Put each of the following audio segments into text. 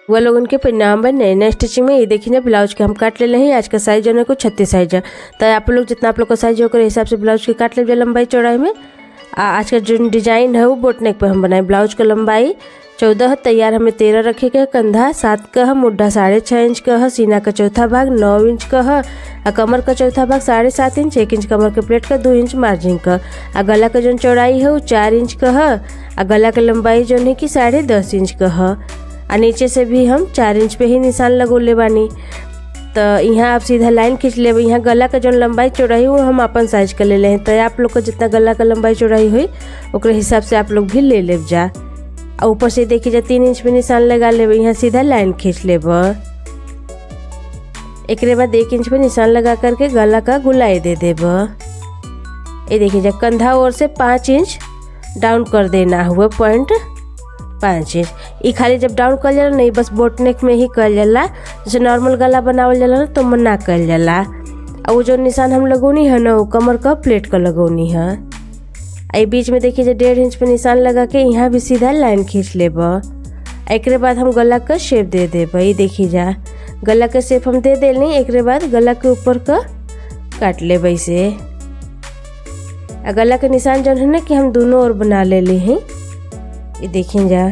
वह लोगन के परिणाम बा नए स्टिचिंग में। ये देखिए ना ब्लाउज के हम काट ले हैं। आज का साइज जो है को 36 साइज है। तो आप लोग जितना आप लोग का साइज होकर हिसाब से ब्लाउज के काट ले लंबाई चौड़ाई में। आज का जो डिजाइन है वो बोट नेक पे हम बनाए। ब्लाउज का लंबाई 14 है, तैयार हमें 13 रखे के। कंधा 7 का है, मुड्ढा 6.5 इंच का है, सीना का चौथा भाग 9 इंच का है, और कमर का चौथा भाग 7.5 इंच, 1 इंच कमर के प्लेट का, 2 इंच मार्जिन का। और गला का जो चौड़ाई है वो 4 इंच का है, और गला का लंबाई जो है कि 10.5 इंच का है। और नीचे से भी हम 4 इंच पे ही निशान लगोले बानी। तो यहाँ आप सीधा लाइन खींच ले। यहाँ गला का जो लंबाई चौड़ाई वो हम अपन साइज का ले लें। तो आप लोग का जितना गला का लंबाई चौड़ाई हुई ओकरे हिसाब से आप लोग भी ले ले जा। और ऊपर से देखिए जा 3 इंच पे निशान लगा ले। यहाँ सीधा लाइन खींच ले। एक बाद 1 इंच पे निशान लगा करके गला का गुलाई दे देब। ये देखिए जा कंधा ओर से 5 इंच डाउन कर देना हुआ, पॉइंट 5 इंच। ये खाली जब डाउन कर जाला नहीं, बस बोट नेक में ही कर जाला। जैसे नॉर्मल गला बनावल जाला ना तो मना कर जाला। और वो जो निशान हम लगौनी है ना वो कमर का प्लेट का लगौनी है। आई बीच में देखिए 1.5 इंच पे निशान लगा के यहाँ भी सीधा लाइन खींच लेब। एक बाद हम गला का शेप दे देब। ये देखिए जा गला का शेप हम दे दे ली। एक बाद गला के ऊपर का काट ले वैसे। गला के निशान जो है ना कि हम दोनों ओर बना ले ली हैं। ये देखिए जा।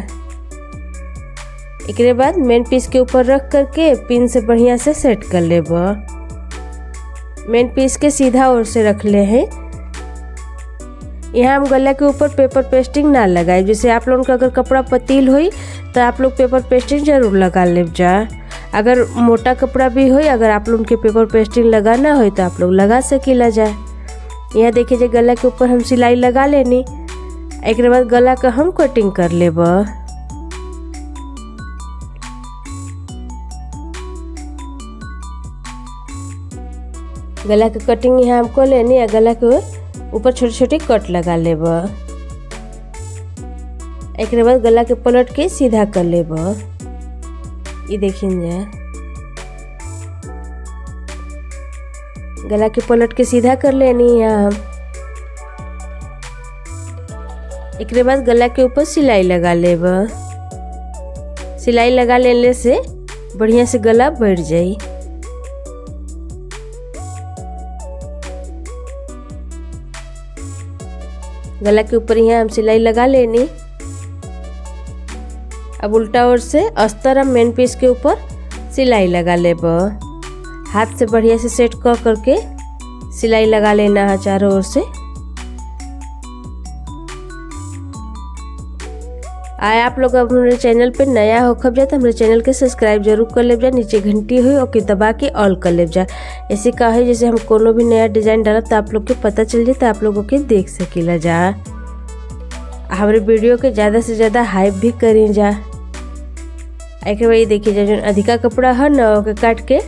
एक बाद मेन पीस के ऊपर रख करके पिन से बढ़िया से सेट कर लेब। मेन पीस के सीधा ओर से रख ले हैं। यहाँ हम गला के ऊपर पेपर पेस्टिंग ना लगाए। जैसे आप लोगों का अगर कपड़ा पतील हुई तो आप लोग पेपर पेस्टिंग जरूर लगा ले जा। अगर मोटा कपड़ा भी हो, अगर आप लोगों के पेपर पेस्टिंग लगाना हो तो आप लोग लगा सकीला जा। यहाँ देखिए जो गला के ऊपर हम सिलाई लगा लेनी। एक बाद गला का हम कटिंग कर लेब। गला के कटिंग यहाँ हमको लेनी है। गला के ऊपर छोटी छोटी कट लगा लेब। एक बाद गला के पलट के सीधा कर लेब। ये देखिए जा गला के पलट के सीधा कर लेनी है हम। एक बाद गला के ऊपर सिलाई लगा लेब। सिलाई लगा लेने से बढ़िया से गला बैठ जाई। गला के ऊपर यहाँ हम सिलाई लगा लेनी। अब उल्टा ओर से अस्तर हम मेन पीस के ऊपर सिलाई लगा लेब। हाथ से बढ़िया से सेट कर करके सिलाई लगा लेना है चारों ओर से। आए आप लोग अब हमारे चैनल पे नया हो खब जाए तो हमारे चैनल के सब्सक्राइब जरूर कर ले जा। नीचे घंटी हुई और दबा के ऑल कर ले जा। ऐसे का है जैसे हम कोनो भी नया डिजाइन डाला तो आप लोग के पता चल जाए, तो आप लोगों के देख सकीला जा। हमारे वीडियो के ज़्यादा से ज़्यादा हाइप भी करें जा। एक बार ये देखिए जा जो अधिका कपड़ा है ना ओके काट के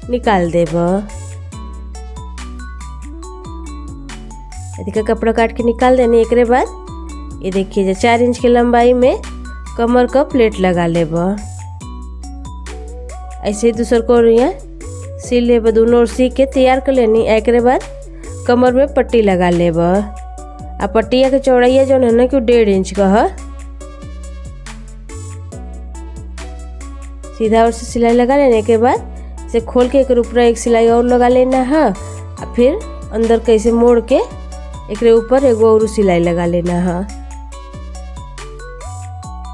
निकाल देब। अधिका कपड़ा काट के निकाल देने। एक बाद ये देखिए 4 इंच की लंबाई में कमर का प्लेट लगा लेब। ऐसे ही दूसर को यहाँ सी लेब। दोनों ओर सी के तैयार कर लेनी। एक बाद कमर में पट्टी लगा लेब। आ पट्टिया के चौड़ाइया जो है ना कि 1.5 इंच का है। सीधा ओर से सिलाई लगा लेने के बाद इसे खोल के एक ऊपर एक सिलाई और लगा लेना है। और फिर अंदर कैसे मोड़ के एक ऊपर एगो और सिलाई लगा लेना है।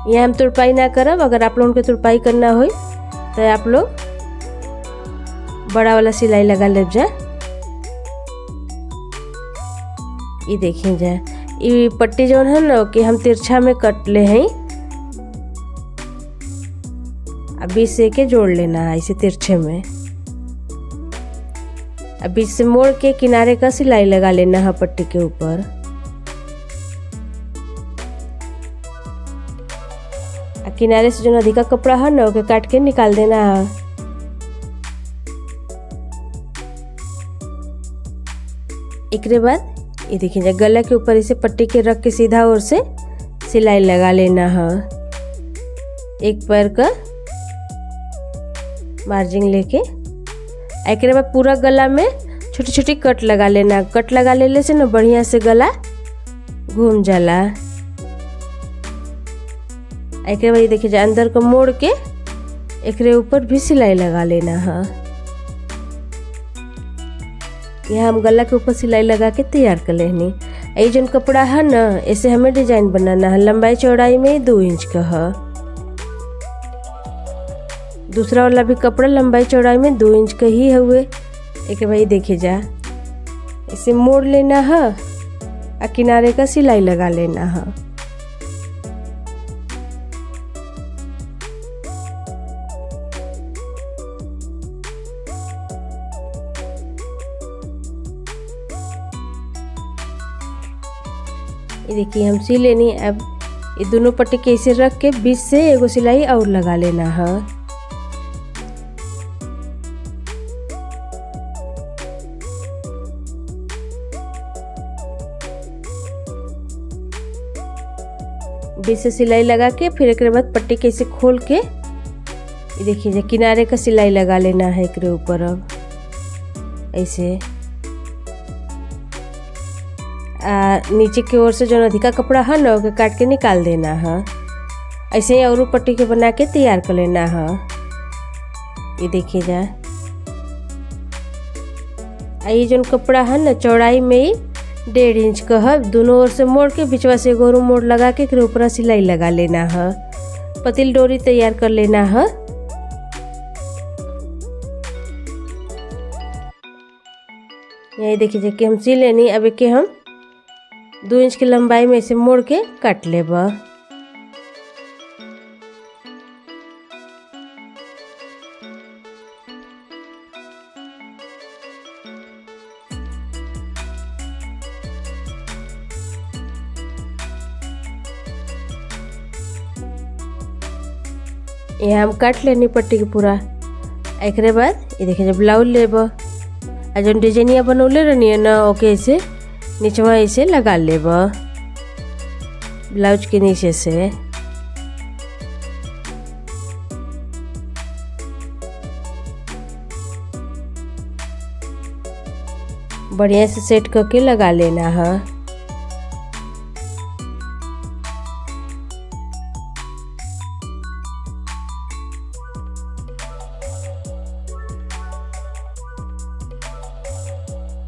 यहाँ हम तुरपाई ना करब। अगर आप लोगों के तुरपाई करना हो तो आप लोग बड़ा वाला सिलाई लगा ले जा। ये देखिए जा ये पट्टी जो है ना कि हम तिरछा में कट ले हैं। अब बीच से के जोड़ लेना है इसे तिरछे में। अब बीच से मोड़ के किनारे का सिलाई लगा लेना है पट्टी के ऊपर। किनारे से जो अधिका कपड़ा है ना ओके काट के निकाल देना है। एक बाद ये देखिए गला के ऊपर इसे पट्टी के रख के सीधा ओर से सिलाई लगा लेना है। एक पैर का मार्जिन लेके एक बाद पूरा गला में छोटी छोटी कट लगा लेना। कट लगा लेने से ना बढ़िया से गला घूम जाला। एक बार देखिए अंदर को मोड़ के एकरे ऊपर भी सिलाई लगा लेना है। यहाँ हम गला के ऊपर सिलाई लगा के तैयार कर लेनी। ये जो कपड़ा है ना, ऐसे हमें डिजाइन बनाना है। लंबाई चौड़ाई में 2 इंच का है। दूसरा वाला भी कपड़ा लंबाई चौड़ाई में 2 इंच का ही हुए। एक भाई देखे जा, इसे मोड़ लेना है और किनारे का सिलाई लगा लेना है। ये देखिए हम सी लेनी। अब ये दोनों पट्टी के ऐसे रख के बीच से एगो सिलाई और लगा लेना है। बीच से सिलाई लगा के फिर एक बाद पट्टी के ऐसे खोल के ये देखिए किनारे का सिलाई लगा लेना है एक ऊपर। अब ऐसे नीचे की ओर से जो अधिका कपड़ा है ना, उसे काट के निकाल देना है। ऐसे ही और पट्टी के बना के तैयार कर लेना है। ये देखिए जा, ये जो कपड़ा है ना चौड़ाई में ही 1.5 इंच का है। दोनों ओर से मोड़ के बीचवा से एगो मोड़ लगा के ऊपर सिलाई लगा लेना है। पतली डोरी तैयार कर लेना है। ये देखिए कि हम सी लेनी। अब के हम 2 इंच की लंबाई में इसे मोड़ के काट लेब। ये हम काट लेनी पट्टी के पूरा। एक बाद ये देखिए जब ब्लाउज लेब और जो डिजाइनिया बनौले रहनी ना, ओके ऐसे नीचवा ऐसे लगा लेब ब्लाउज के नीचे से। बढ़िया से सेट करके लगा लेना है।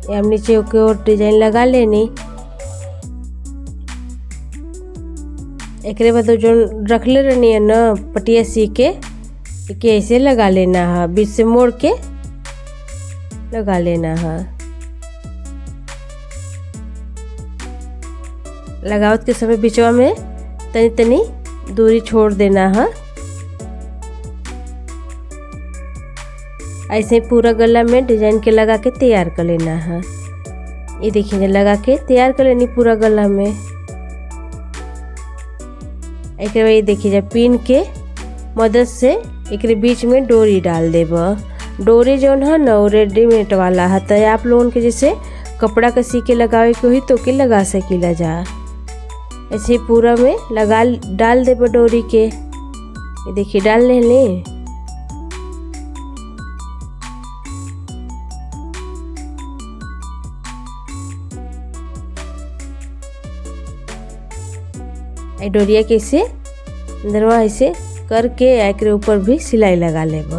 हम नीचे के और डिजाइन लगा लेनी। एक बाद जो रखले रहनी है ना पटिया सी के ऐसे लगा लेना है। बीच से मोड़ के लगा लेना है। लगावत के समय बीचवा में तनी तनी दूरी छोड़ देना है। ऐसे ही पूरा गला में डिजाइन के लगा के तैयार कर लेना है। ये देखिए लगा के तैयार कर लेनी पूरा गला में। एक बार ये देखिए पिन के मदद से एक बीच में डोरी डाल देब। डोरी जो है ना वो रेडीमेड वाला है, तो आप लोगों के जैसे कपड़ा का सी के लगावे के हुई तो के लगा सकीला जा। ऐसे पूरा में लगा डाल देब डोरी के। ये देखिए डाल लें। डोरिया के ऐसे अंदरवा ऐसे करके एक ऊपर भी सिलाई लगा लेब।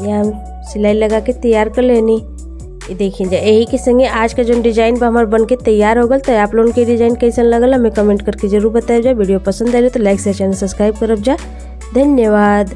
यहाँ हम सिलाई लगा के तैयार कर लेनी। ये देखिए यही के संगे आज का जो डिजाइन बा हमार बन के तैयार हो गल। तो आप लोगों के डिजाइन कैसन लगल हमें कमेंट करके जरूर बताएं। वीडियो पसंद आए तो लाइक से चैनल सब्सक्राइब करब जा। धन्यवाद।